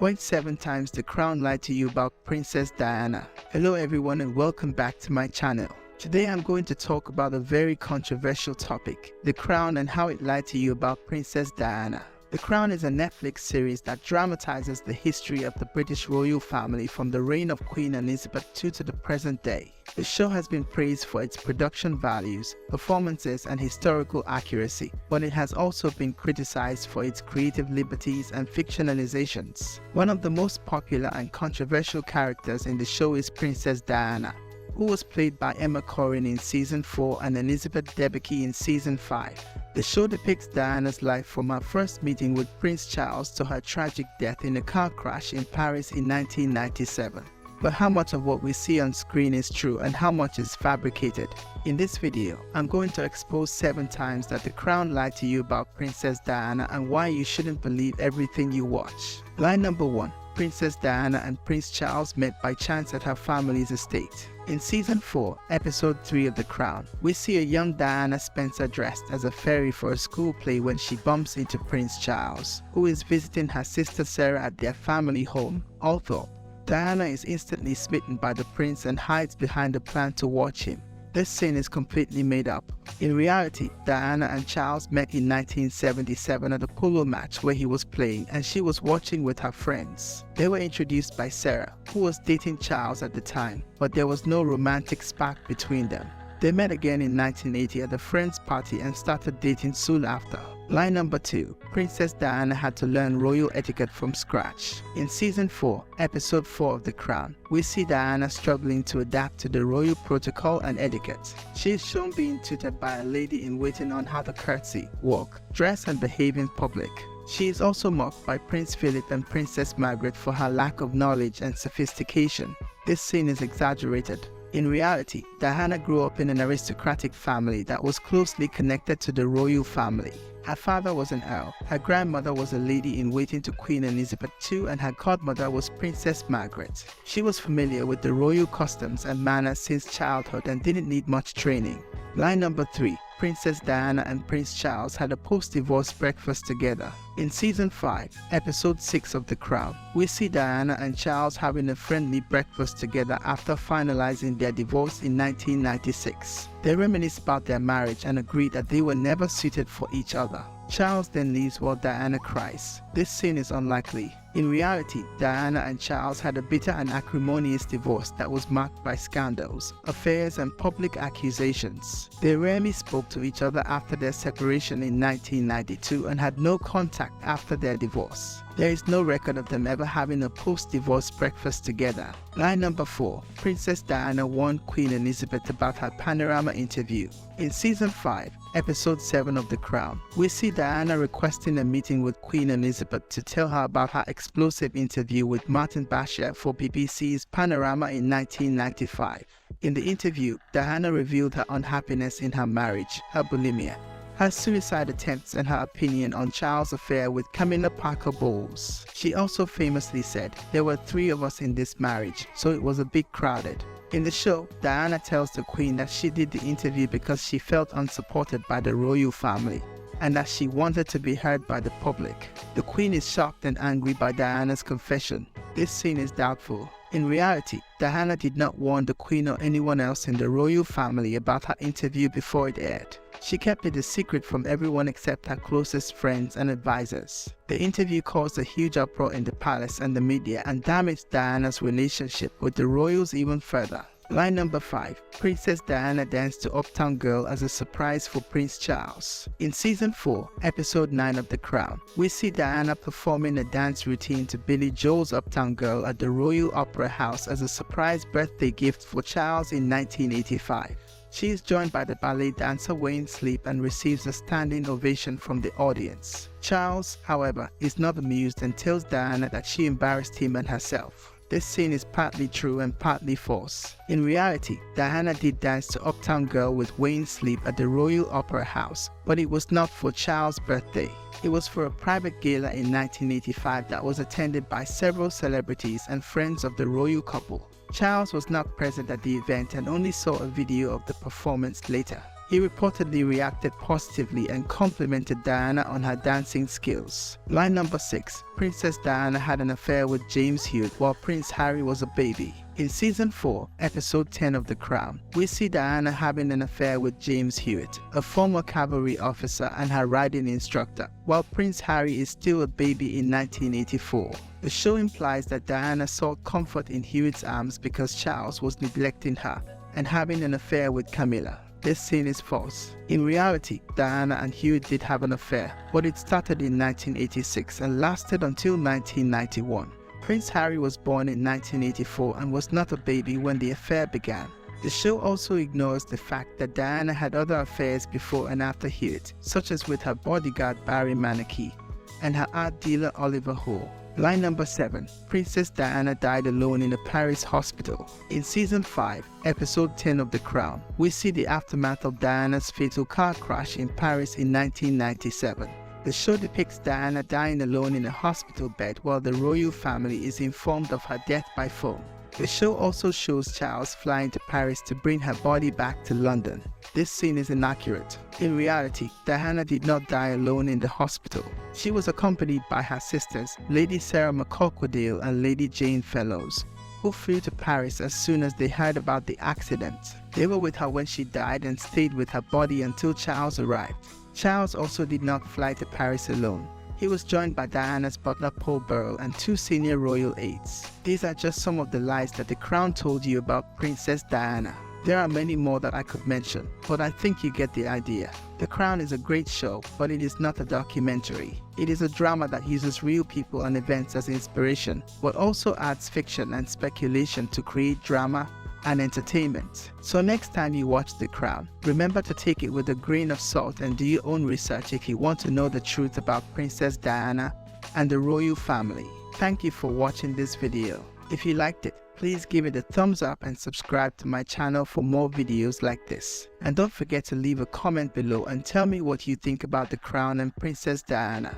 Point 7 times the crown lied to you about Princess Diana. Hello everyone and welcome back to my channel. Today I'm going to talk about a very controversial topic, the crown and how it lied to you about Princess Diana. The Crown is a Netflix series that dramatizes the history of the British royal family from the reign of Queen Elizabeth II to the present day. The show has been praised for its production values, performances, and historical accuracy, but it has also been criticized for its creative liberties and fictionalizations. One of the most popular and controversial characters in the show is Princess Diana, who was played by Emma Corrin in Season 4 and Elizabeth Debicki in Season 5. The show depicts Diana's life from her first meeting with Prince Charles to her tragic death in a car crash in Paris in 1997. But how much of what we see on screen is true and how much is fabricated? In this video, I'm going to expose 7 times that the Crown lied to you about Princess Diana and why you shouldn't believe everything you watch. Lie number 1. Princess Diana and Prince Charles met by chance at her family's estate. In Season 4, Episode 3 of The Crown, we see a young Diana Spencer dressed as a fairy for a school play when she bumps into Prince Charles, who is visiting her sister Sarah at their family home, Althorp. Diana is instantly smitten by the prince and hides behind a plan to watch him. This scene is completely made up. In reality, Diana and Charles met in 1977 at a polo match where he was playing and she was watching with her friends. They were introduced by Sarah, who was dating Charles at the time, but there was no romantic spark between them. They met again in 1980 at a friend's party and started dating soon after. Lie number 2. Princess Diana had to learn royal etiquette from scratch. In Season 4, Episode 4 of The Crown, we see Diana struggling to adapt to the royal protocol and etiquette. She is shown being tutored by a lady-in-waiting on how to curtsy, walk, dress and behave in public. She is also mocked by Prince Philip and Princess Margaret for her lack of knowledge and sophistication. This scene is exaggerated. In reality, Diana grew up in an aristocratic family that was closely connected to the royal family. Her father was an earl, her grandmother was a lady-in-waiting to Queen Elizabeth II, and her godmother was Princess Margaret. She was familiar with the royal customs and manners since childhood and didn't need much training. Lie number 3. Princess Diana and Prince Charles had a post-divorce breakfast together. In Season 5, Episode 6 of The Crown, we see Diana and Charles having a friendly breakfast together after finalizing their divorce in 1996. They reminisce about their marriage and agree that they were never suited for each other. Charles then leaves while Diana cries. This scene is unlikely. In reality, Diana and Charles had a bitter and acrimonious divorce that was marked by scandals, affairs and public accusations. They rarely spoke to each other after their separation in 1992 and had no contact after their divorce. There is no record of them ever having a post-divorce breakfast together. Lie number 4. Princess Diana warned Queen Elizabeth about her Panorama interview. In Season 5, Episode 7 of The Crown, we see Diana requesting a meeting with Queen Elizabeth to tell her about her explosive interview with Martin Bashir for BBC's Panorama in 1995. In the interview, Diana revealed her unhappiness in her marriage, her bulimia, her suicide attempts and her opinion on Charles' affair with Camilla Parker Bowles. She also famously said, "There were 3 of us in this marriage, so it was a bit crowded." In the show, Diana tells the Queen that she did the interview because she felt unsupported by the royal family and that she wanted to be heard by the public. The Queen is shocked and angry by Diana's confession. This scene is doubtful. In reality, Diana did not warn the Queen or anyone else in the royal family about her interview before it aired. She kept it a secret from everyone except her closest friends and advisors. The interview caused a huge uproar in the palace and the media and damaged Diana's relationship with the royals even further. Lie number 5. Princess Diana danced to Uptown Girl as a surprise for Prince Charles. In Season 4, Episode 9 of The Crown, we see Diana performing a dance routine to Billy Joel's Uptown Girl at the Royal Opera House as a surprise birthday gift for Charles in 1985. She is joined by the ballet dancer Wayne Sleep and receives a standing ovation from the audience. Charles, however, is not amused and tells Diana that she embarrassed him and herself. This scene is partly true and partly false. In reality, Diana did dance to Uptown Girl with Wayne Sleep at the Royal Opera House, but it was not for Charles' birthday. It was for a private gala in 1985 that was attended by several celebrities and friends of the royal couple. Charles was not present at the event and only saw a video of the performance later. He reportedly reacted positively and complimented Diana on her dancing skills. Line number 6. Princess Diana had an affair with James Hewitt while Prince Harry was a baby. In Season 4, Episode 10 of The Crown, we see Diana having an affair with James Hewitt, a former cavalry officer and her riding instructor, while Prince Harry is still a baby in 1984. The show implies that Diana sought comfort in Hewitt's arms because Charles was neglecting her and having an affair with Camilla. This scene is false. In reality, Diana and Hewitt did have an affair, but it started in 1986 and lasted until 1991. Prince Harry was born in 1984 and was not a baby when the affair began. The show also ignores the fact that Diana had other affairs before and after Hewitt, such as with her bodyguard Barry Manaki and her art dealer Oliver Hall. Line number 7. Princess Diana died alone in a Paris hospital. In Season 5, Episode 10 of The Crown, we see the aftermath of Diana's fatal car crash in Paris in 1997. The show depicts Diana dying alone in a hospital bed while the royal family is informed of her death by phone. The show also shows Charles flying to Paris to bring her body back to London. This scene is inaccurate. In reality, Diana did not die alone in the hospital. She was accompanied by her sisters, Lady Sarah McCorquodale and Lady Jane Fellows, who flew to Paris as soon as they heard about the accident. They were with her when she died and stayed with her body until Charles arrived. Charles also did not fly to Paris alone. He was joined by Diana's butler Paul Burrell and 2 senior royal aides. These are just some of the lies that The Crown told you about Princess Diana. There are many more that I could mention, but I think you get the idea. The Crown is a great show, but it is not a documentary. It is a drama that uses real people and events as inspiration, but also adds fiction and speculation to create drama and entertainment. So next time you watch The Crown, remember to take it with a grain of salt and do your own research if you want to know the truth about Princess Diana and the royal family. Thank you for watching this video. If you liked it, please give it a thumbs up and subscribe to my channel for more videos like this. And don't forget to leave a comment below and tell me what you think about The Crown and Princess Diana.